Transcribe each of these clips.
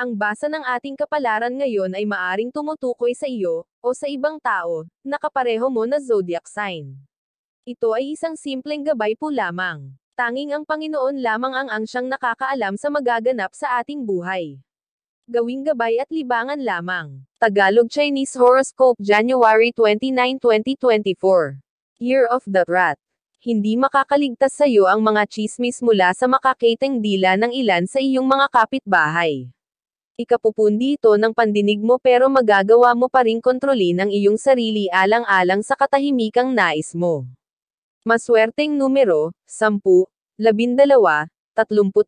Ang basa ng ating kapalaran ngayon ay maaring tumutukoy sa iyo, o sa ibang tao, na kapareho mo na zodiac sign. Ito ay isang simpleng gabay po lamang. Tanging ang Panginoon lamang ang siyang nakakaalam sa magaganap sa ating buhay. Gawing gabay at libangan lamang. Tagalog Chinese Horoscope January 29, 2024. Year of the Rat. Hindi makakaligtas sa iyo ang mga tsismis mula sa makakitang dila ng ilan sa iyong mga kapitbahay. Ikapupundi ito ng pandinig mo pero magagawa mo pa ring kontrolin ang iyong sarili alang-alang sa katahimikang nais mo. Maswerteng numero, 10, 12, 32, 45.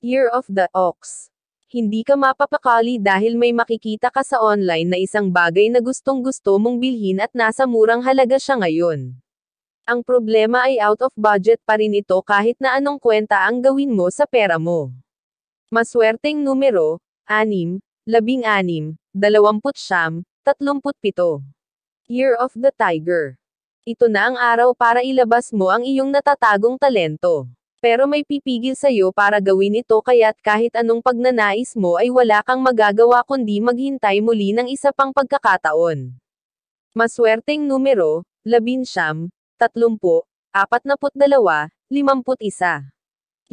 Year of the Ox. Hindi ka mapapakali dahil may makikita ka sa online na isang bagay na gustong-gusto mong bilhin at nasa murang halaga siya ngayon. Ang problema ay out of budget pa rin ito kahit na anong kwenta ang gawin mo sa pera mo. Maswerteng numero, 6, 16, 29, 37. Year of the Tiger. Ito na ang araw para ilabas mo ang iyong natatagong talento. Pero may pipigil sa iyo para gawin ito kaya't kahit anong pagnanais mo ay wala kang magagawa kundi maghintay muli ng isa pang pagkakataon. Maswerteng numero, 11, 30, 42, 51.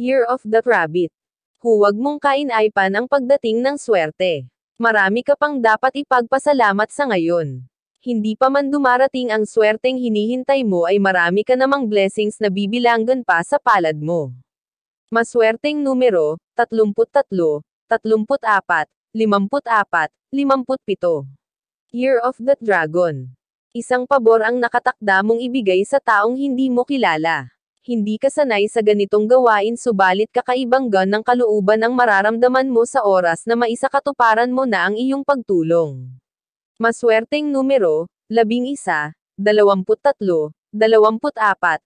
Year of the Rabbit. Huwag mong kainaipan ang pagdating ng swerte. Marami ka pang dapat ipagpasalamat sa ngayon. Hindi pa man dumarating ang swerteng hinihintay mo ay marami ka namang blessings na bibilanggan pa sa palad mo. Maswerteng numero, 33, 34, 54, 57. Year of the Dragon. Isang pabor ang nakatakda mong ibigay sa taong hindi mo kilala. Hindi ka sanay sa ganitong gawain subalit kakaibang gan ng kalooban ang mararamdaman mo sa oras na maisakatuparan mo na ang iyong pagtulong. Maswerteng numero, 11, 23, 24, 48.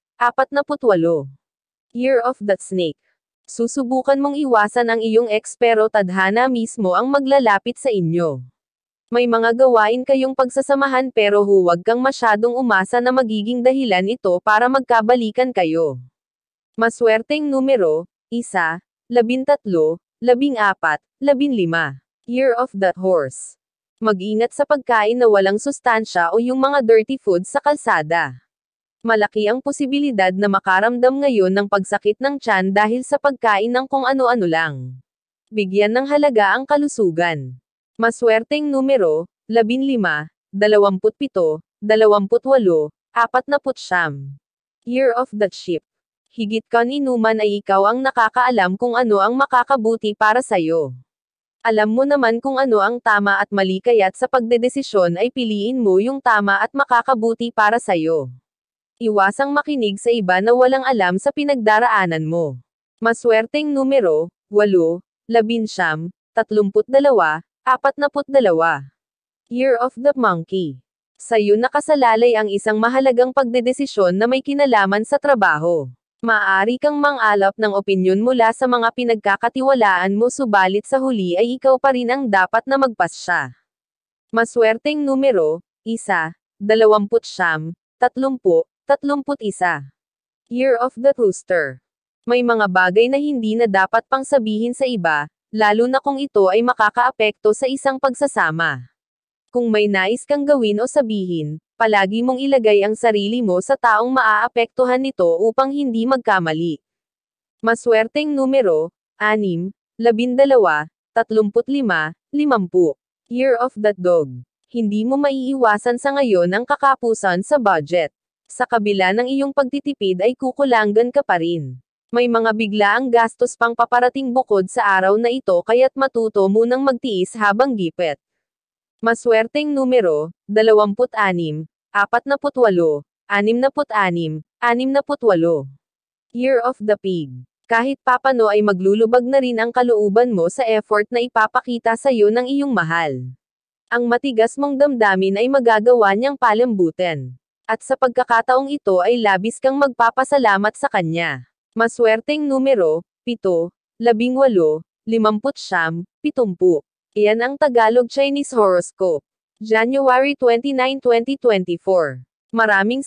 Year of the Snake. Susubukan mong iwasan ang iyong ex pero tadhana mismo ang maglalapit sa inyo. May mga gawain kayong pagsasamahan pero huwag kang masyadong umasa na magiging dahilan ito para magkabalikan kayo. Maswerteng numero, 1, 13, 14, 15. Year of the Horse. Mag-ingat sa pagkain na walang sustansya o yung mga dirty food sa kalsada. Malaki ang posibilidad na makaramdam ngayon ng pagsakit ng tiyan dahil sa pagkain ng kung ano-ano lang. Bigyan ng halaga ang kalusugan. Maswerteng numero, 15, 27, 28, 49. Year of the Sheep. Higit kaninuman ay ikaw ang nakakaalam kung ano ang makakabuti para sa'yo. Alam mo naman kung ano ang tama at mali kaya't sa pagdedesisyon ay piliin mo yung tama at makakabuti para sa'yo. Iwasang makinig sa iba na walang alam sa pinagdaraanan mo. Maswerteng numero, 8, 11, 32, 42. Year of the Monkey. Sa'yo nakasalalay ang isang mahalagang pagdedesisyon na may kinalaman sa trabaho. Maaari kang mang-alap ng opinyon mula sa mga pinagkakatiwalaan mo subalit sa huli ay ikaw pa rin ang dapat na magpasya. Maswerteng numero, 1, 20, 30, 31. Year of the Rooster. May mga bagay na hindi na dapat pang sabihin sa iba, lalo na kung ito ay makakaapekto sa isang pagsasama. Kung may nais kang gawin o sabihin, palagi mong ilagay ang sarili mo sa taong maaapektuhan nito upang hindi magkamali. Maswerteng numero, 6, 12, 35, 50. Year of the Dog. Hindi mo maiiwasan sa ngayon ang kakapusan sa budget. Sa kabila ng iyong pagtitipid ay kukulangan ka pa rin. May mga biglaang gastos pang paparating bukod sa araw na ito kaya't matuto munang magtiis habang gipit. Maswerteng numero, 26, 48, 66, 68. Year of the Pig. Kahit papano ay maglulubag na rin ang kalooban mo sa effort na ipapakita sa iyo ng iyong mahal. Ang matigas mong damdamin ay magagawa niyang palambutin. At sa pagkakataong ito ay labis kang magpapasalamat sa kanya. Maswerteng numero, 7, 18, 50, 70. Iyan ang Tagalog Chinese Horoscope. January 29, 2024. Maraming